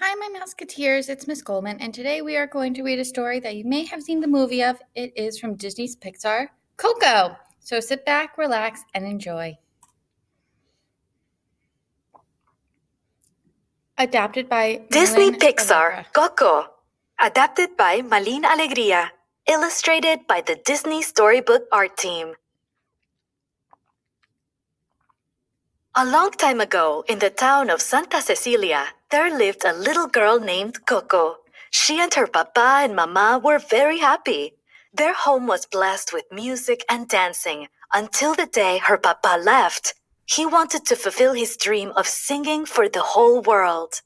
Hi, my Musketeers. It's Miss Goldman, and today we are going to read a story that you may have seen the movie of. It is from Disney's Pixar, Coco. So sit back, relax, and enjoy. Adapted by Disney Malin Pixar, Allegra. Coco. Adapted by Malin Alegría. Illustrated by the Disney Storybook Art Team. A long time ago, in the town of Santa Cecilia, there lived a little girl named Coco. She and her papa and mama were very happy. Their home was blessed with music and dancing until the day her papa left. He wanted to fulfill his dream of singing for the whole world.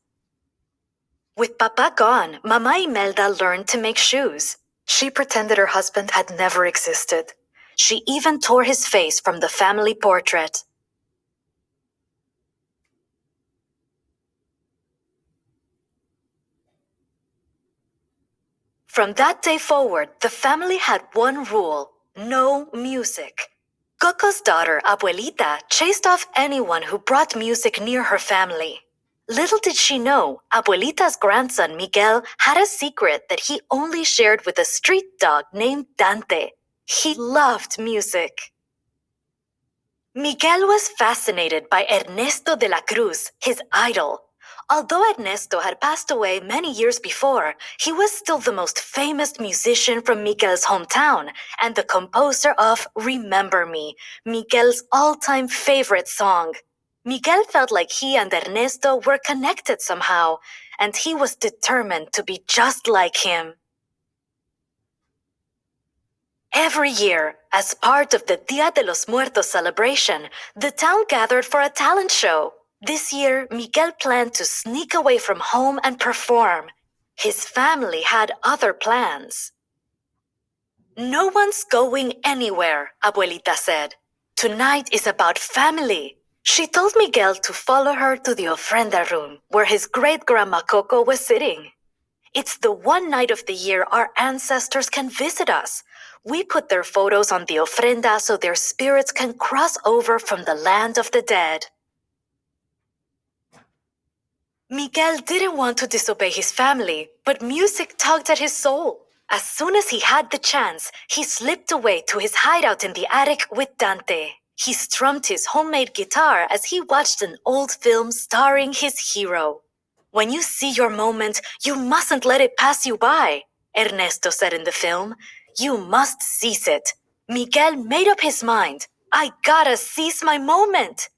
With Papa gone, Mama Imelda learned to make shoes. She pretended her husband had never existed. She even tore his face from the family portrait. From that day forward, the family had one rule: no music. Coco's daughter, Abuelita, chased off anyone who brought music near her family. Little did she know, Abuelita's grandson, Miguel, had a secret that he only shared with a street dog named Dante. He loved music. Miguel was fascinated by Ernesto de la Cruz, his idol. Although Ernesto had passed away many years before, he was still the most famous musician from Miguel's hometown and the composer of Remember Me, Miguel's all-time favorite song. Miguel felt like he and Ernesto were connected somehow, and he was determined to be just like him. Every year, as part of the Dia de los Muertos celebration, the town gathered for a talent show. This year, Miguel planned to sneak away from home and perform. His family had other plans. "No one's going anywhere," Abuelita said. "Tonight is about family." She told Miguel to follow her to the ofrenda room, where his great-grandma Coco was sitting. "It's the one night of the year our ancestors can visit us. We put their photos on the ofrenda so their spirits can cross over from the land of the dead." Miguel didn't want to disobey his family, but music tugged at his soul. As soon as he had the chance, he slipped away to his hideout in the attic with Dante. He strummed his homemade guitar as he watched an old film starring his hero. "When you see your moment, you mustn't let it pass you by," Ernesto said in the film. "You must seize it." Miguel made up his mind. "I gotta seize my moment."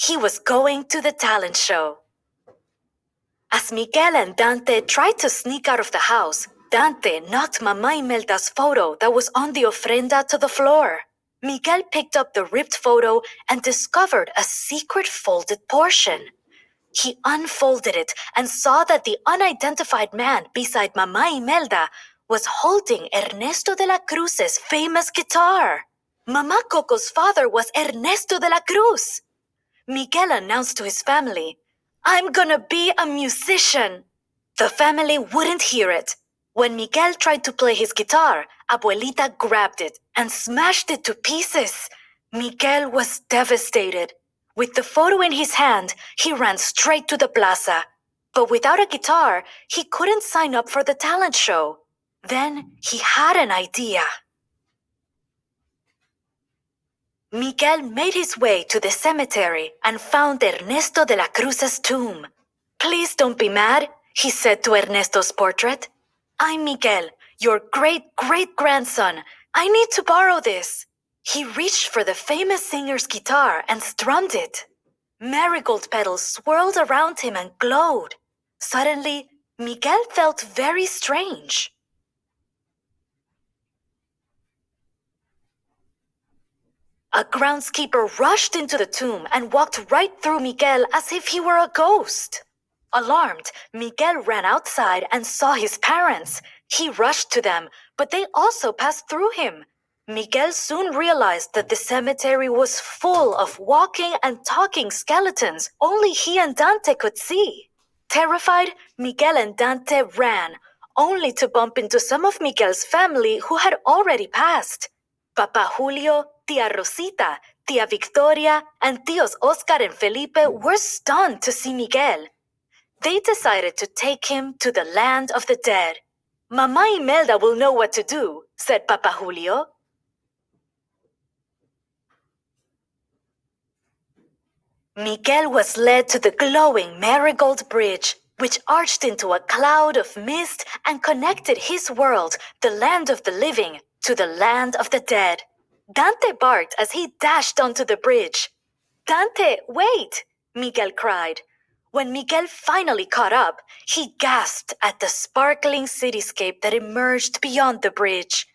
He was going to the talent show. As Miguel and Dante tried to sneak out of the house, Dante knocked Mama Imelda's photo that was on the ofrenda to the floor. Miguel picked up the ripped photo and discovered a secret folded portion. He unfolded it and saw that the unidentified man beside Mama Imelda was holding Ernesto de la Cruz's famous guitar. Mama Coco's father was Ernesto de la Cruz. Miguel announced to his family, "I'm gonna be a musician." The family wouldn't hear it. When Miguel tried to play his guitar, Abuelita grabbed it and smashed it to pieces. Miguel was devastated. With the photo in his hand, he ran straight to the plaza. But without a guitar, he couldn't sign up for the talent show. Then he had an idea. Miguel made his way to the cemetery and found Ernesto de la Cruz's tomb. "Please don't be mad," he said to Ernesto's portrait. "I'm Miguel, your great-great-grandson. I need to borrow this." He reached for the famous singer's guitar and strummed it. Marigold petals swirled around him and glowed. Suddenly, Miguel felt very strange. A groundskeeper rushed into the tomb and walked right through Miguel as if he were a ghost. Alarmed, Miguel ran outside and saw his parents. He rushed to them, but they also passed through him. Miguel soon realized that the cemetery was full of walking and talking skeletons only he and Dante could see. Terrified, Miguel and Dante ran, only to bump into some of Miguel's family who had already passed. Papa Julio, Tia Rosita, Tia Victoria, and Tios Oscar and Felipe were stunned to see Miguel. They decided to take him to the land of the dead. Mama Imelda will know what to do, said Papa Julio. Miguel was led to the glowing marigold bridge, which arched into a cloud of mist and connected his world, the land of the living, to the land of the dead. Dante barked as he dashed onto the bridge. Dante, wait! Miguel cried. When Miguel finally caught up, he gasped at the sparkling cityscape that emerged beyond the bridge.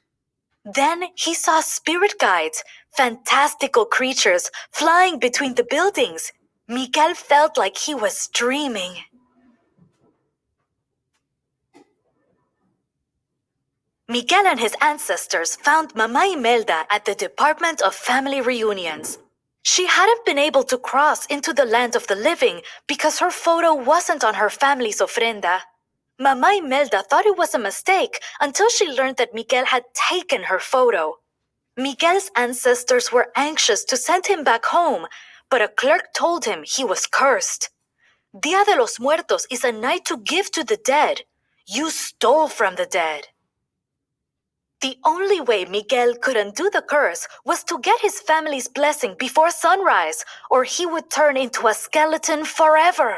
Then he saw spirit guides, fantastical creatures flying between the buildings. Miguel felt like he was dreaming. Miguel and his ancestors found Mama Imelda at the Department of Family Reunions. She hadn't been able to cross into the land of the living because her photo wasn't on her family's ofrenda. Mama Imelda thought it was a mistake until she learned that Miguel had taken her photo. Miguel's ancestors were anxious to send him back home, but a clerk told him he was cursed. Dia de los Muertos is a night to give to the dead. You stole from the dead. The only way Miguel could undo the curse was to get his family's blessing before sunrise, or he would turn into a skeleton forever.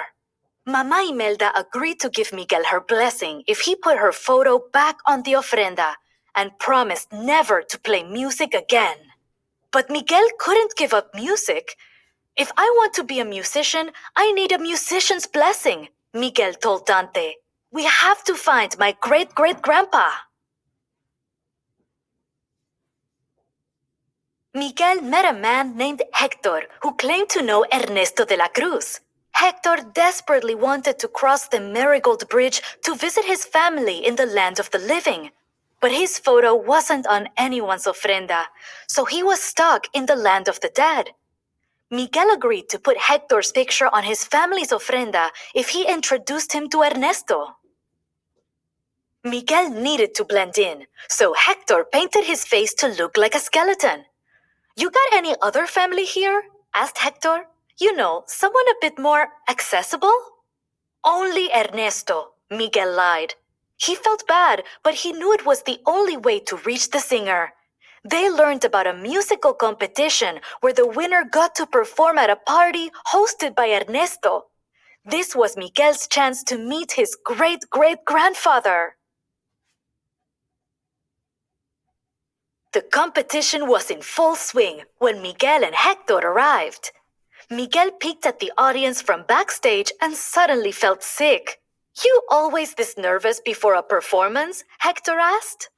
Mama Imelda agreed to give Miguel her blessing if he put her photo back on the ofrenda and promised never to play music again. But Miguel couldn't give up music. If I want to be a musician, I need a musician's blessing, Miguel told Dante. We have to find my great-great-grandpa. Miguel met a man named Hector who claimed to know Ernesto de la Cruz. Hector desperately wanted to cross the Marigold Bridge to visit his family in the land of the living. But his photo wasn't on anyone's ofrenda, so he was stuck in the land of the dead. Miguel agreed to put Hector's picture on his family's ofrenda if he introduced him to Ernesto. Miguel needed to blend in, so Hector painted his face to look like a skeleton. You got any other family here? Asked Hector. You know, someone a bit more accessible? Only Ernesto, Miguel lied. He felt bad, but he knew it was the only way to reach the singer. They learned about a musical competition where the winner got to perform at a party hosted by Ernesto. This was Miguel's chance to meet his great-great-grandfather. The competition was in full swing when Miguel and Hector arrived. Miguel peeked at the audience from backstage and suddenly felt sick. You always this nervous before a performance? Hector asked.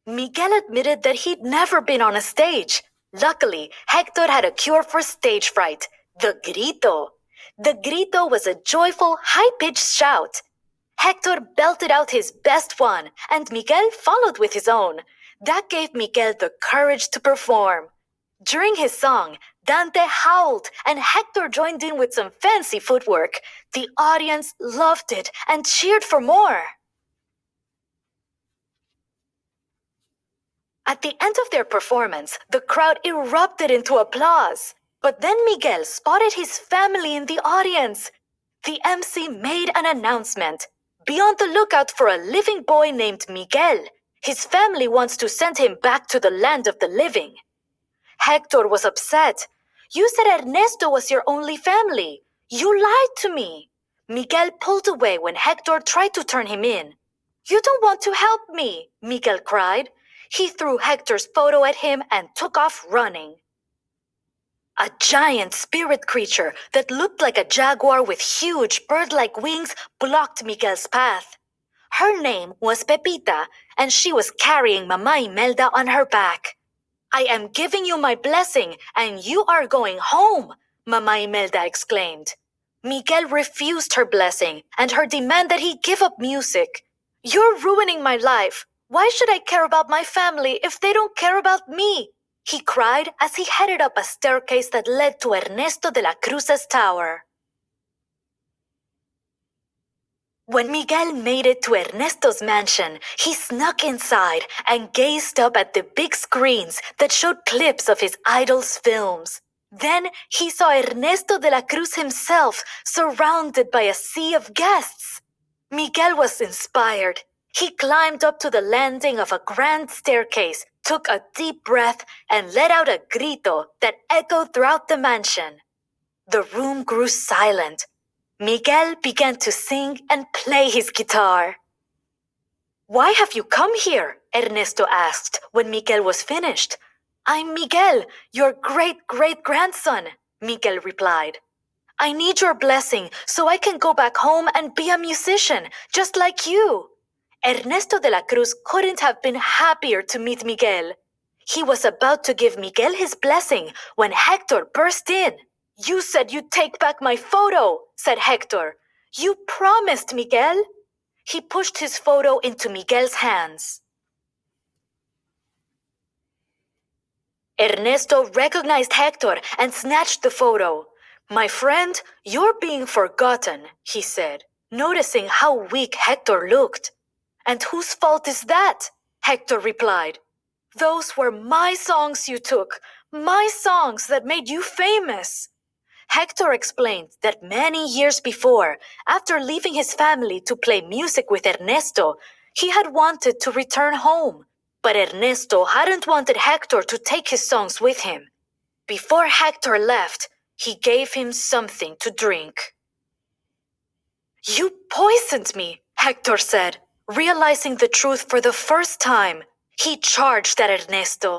Miguel admitted that he'd never been on a stage. Luckily, Hector had a cure for stage fright, the grito. The grito was a joyful, high-pitched shout. Hector belted out his best one, and Miguel followed with his own. That gave Miguel the courage to perform. During his song, Dante howled, and Hector joined in with some fancy footwork. The audience loved it and cheered for more. At the end of their performance, the crowd erupted into applause. But then Miguel spotted his family in the audience. The MC made an announcement. Be on the lookout for a living boy named Miguel. His family wants to send him back to the land of the living. Hector was upset. You said Ernesto was your only family. You lied to me. Miguel pulled away when Hector tried to turn him in. You don't want to help me, Miguel cried. He threw Hector's photo at him and took off running. A giant spirit creature that looked like a jaguar with huge bird-like wings blocked Miguel's path. Her name was Pepita, and she was carrying Mama Imelda on her back. I am giving you my blessing, and you are going home, Mama Imelda exclaimed. Miguel refused her blessing and her demand that he give up music. You're ruining my life. Why should I care about my family if they don't care about me? He cried as he headed up a staircase that led to Ernesto de la Cruz's tower. When Miguel made it to Ernesto's mansion, he snuck inside and gazed up at the big screens that showed clips of his idol's films. Then he saw Ernesto de la Cruz himself, surrounded by a sea of guests. Miguel was inspired. He climbed up to the landing of a grand staircase, took a deep breath, and let out a grito that echoed throughout the mansion. The room grew silent. Miguel began to sing and play his guitar. "Why have you come here?" Ernesto asked when Miguel was finished. "I'm Miguel, your great-great-grandson," Miguel replied. "I need your blessing so I can go back home and be a musician, just like you." Ernesto de la Cruz couldn't have been happier to meet Miguel. He was about to give Miguel his blessing when Hector burst in. "You said you'd take back my photo," said Hector. "You promised, Miguel." He pushed his photo into Miguel's hands. Ernesto recognized Hector and snatched the photo. "My friend, you're being forgotten," he said, noticing how weak Hector looked. "And whose fault is that?" Hector replied. "Those were my songs you took, my songs that made you famous." Hector explained that many years before, after leaving his family to play music with Ernesto, he had wanted to return home. But Ernesto hadn't wanted Hector to take his songs with him. Before Hector left, he gave him something to drink. "You poisoned me," Hector said, realizing the truth for the first time. He charged at Ernesto.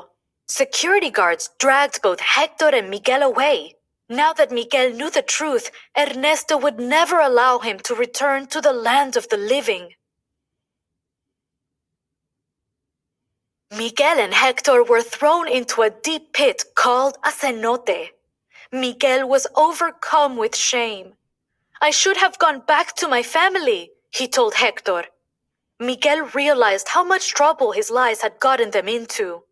Security guards dragged both Hector and Miguel away. Now that Miguel knew the truth, Ernesto would never allow him to return to the land of the living. Miguel and Hector were thrown into a deep pit called a cenote. Miguel was overcome with shame. "I should have gone back to my family," he told Hector. Miguel realized how much trouble his lies had gotten them into.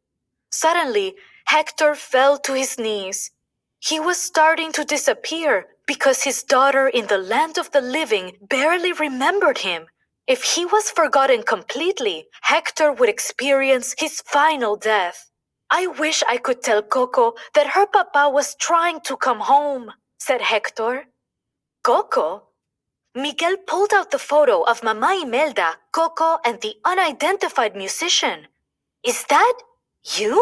Suddenly, Hector fell to his knees. He was starting to disappear because his daughter in the land of the living barely remembered him. If he was forgotten completely, Hector would experience his final death. "I wish I could tell Coco that her papa was trying to come home," said Hector. "Coco?" Miguel pulled out the photo of Mama Imelda, Coco, and the unidentified musician. "Is that you?"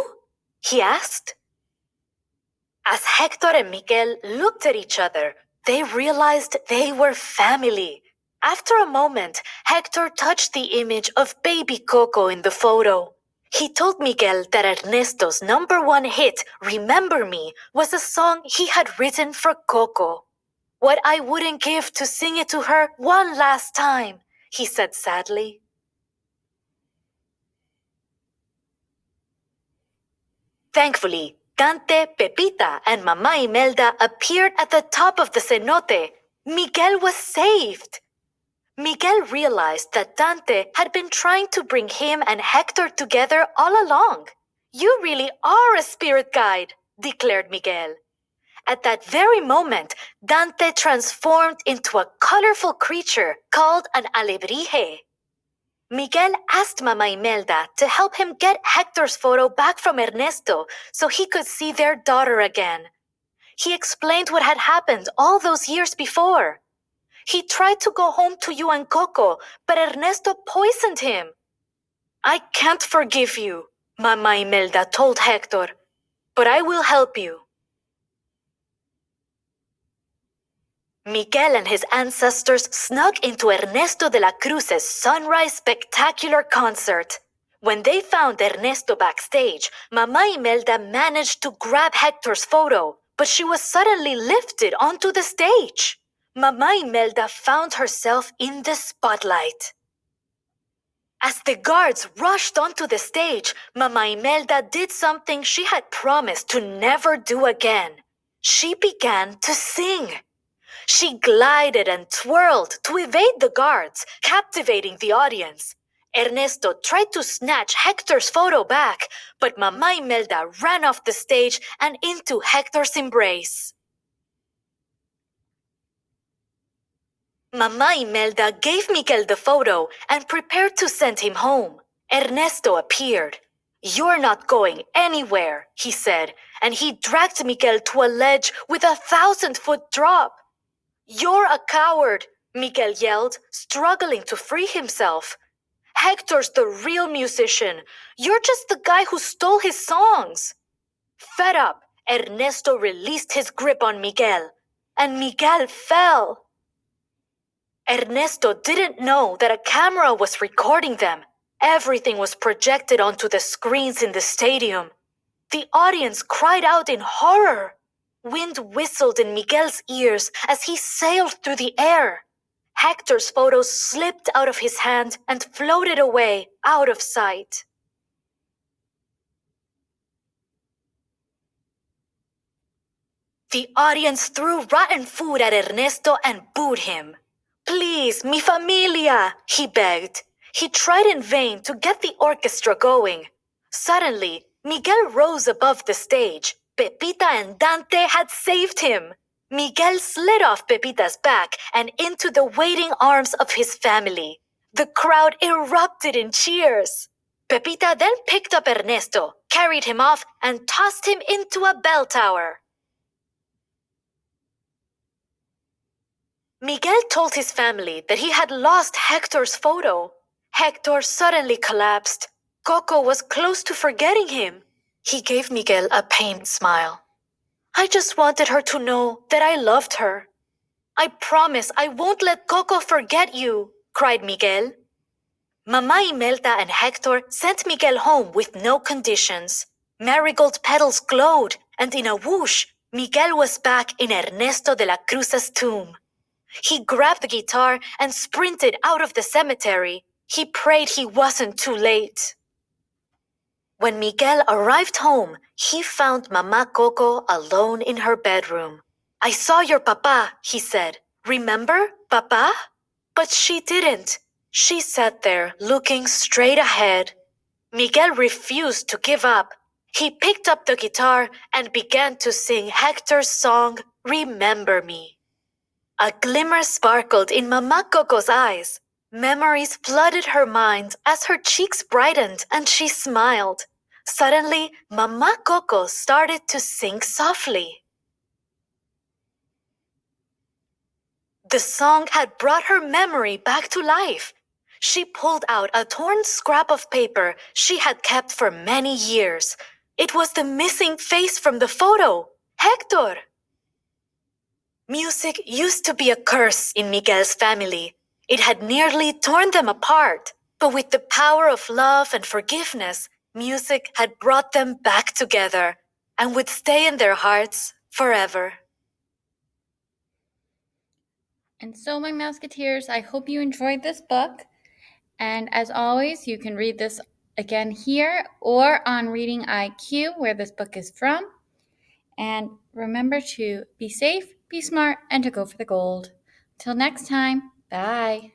he asked. As Hector and Miguel looked at each other, they realized they were family. After a moment, Hector touched the image of baby Coco in the photo. He told Miguel that Ernesto's #1 hit, "Remember Me," was a song he had written for Coco. "What I wouldn't give to sing it to her one last time," he said sadly. Thankfully, Dante, Pepita, and Mama Imelda appeared at the top of the cenote. Miguel was saved. Miguel realized that Dante had been trying to bring him and Hector together all along. "You really are a spirit guide," declared Miguel. At that very moment, Dante transformed into a colorful creature called an alebrije. Miguel asked Mama Imelda to help him get Hector's photo back from Ernesto so he could see their daughter again. He explained what had happened all those years before. "He tried to go home to you and Coco, but Ernesto poisoned him." "I can't forgive you," Mama Imelda told Hector, "but I will help you." Miguel and his ancestors snuck into Ernesto de la Cruz's Sunrise Spectacular concert. When they found Ernesto backstage, Mama Imelda managed to grab Hector's photo, but she was suddenly lifted onto the stage. Mama Imelda found herself in the spotlight. As the guards rushed onto the stage, Mama Imelda did something she had promised to never do again. She began to sing. She glided and twirled to evade the guards, captivating the audience. Ernesto tried to snatch Hector's photo back, but Mama Imelda ran off the stage and into Hector's embrace. Mama Imelda gave Miguel the photo and prepared to send him home. Ernesto appeared. "You're not going anywhere," he said, and he dragged Miguel to a ledge with a 1,000-foot drop. "You're a coward," Miguel yelled, struggling to free himself. "Hector's the real musician. You're just the guy who stole his songs." Fed up, Ernesto released his grip on Miguel, and Miguel fell. Ernesto didn't know that a camera was recording them. Everything was projected onto the screens in the stadium. The audience cried out in horror. Wind whistled in Miguel's ears as he sailed through the air. Hector's photo slipped out of his hand and floated away, out of sight. The audience threw rotten food at Ernesto and booed him. "Please, mi familia," he begged. He tried in vain to get the orchestra going. Suddenly, Miguel rose above the stage. Pepita and Dante had saved him. Miguel slid off Pepita's back and into the waiting arms of his family. The crowd erupted in cheers. Pepita then picked up Ernesto, carried him off, and tossed him into a bell tower. Miguel told his family that he had lost Hector's photo. Hector suddenly collapsed. Coco was close to forgetting him. He gave Miguel a pained smile. "I just wanted her to know that I loved her." "I promise I won't let Coco forget you," cried Miguel. Mama Imelda and Hector sent Miguel home with no conditions. Marigold petals glowed, and in a whoosh, Miguel was back in Ernesto de la Cruz's tomb. He grabbed the guitar and sprinted out of the cemetery. He prayed he wasn't too late. When Miguel arrived home, he found Mama Coco alone in her bedroom. "I saw your papa," he said. "Remember, papa?" But she didn't. She sat there looking straight ahead. Miguel refused to give up. He picked up the guitar and began to sing Hector's song, "Remember Me." A glimmer sparkled in Mama Coco's eyes. Memories flooded her mind as her cheeks brightened and she smiled. Suddenly, Mama Coco started to sing softly. The song had brought her memory back to life. She pulled out a torn scrap of paper she had kept for many years. It was the missing face from the photo, Hector. Music used to be a curse in Miguel's family. It had nearly torn them apart. But with the power of love and forgiveness, music had brought them back together and would stay in their hearts forever. And so, my Musketeers, I hope you enjoyed this book. And as always, you can read this again here or on Reading IQ, where this book is from. And remember to be safe, be smart, and to go for the gold. Till next time, bye.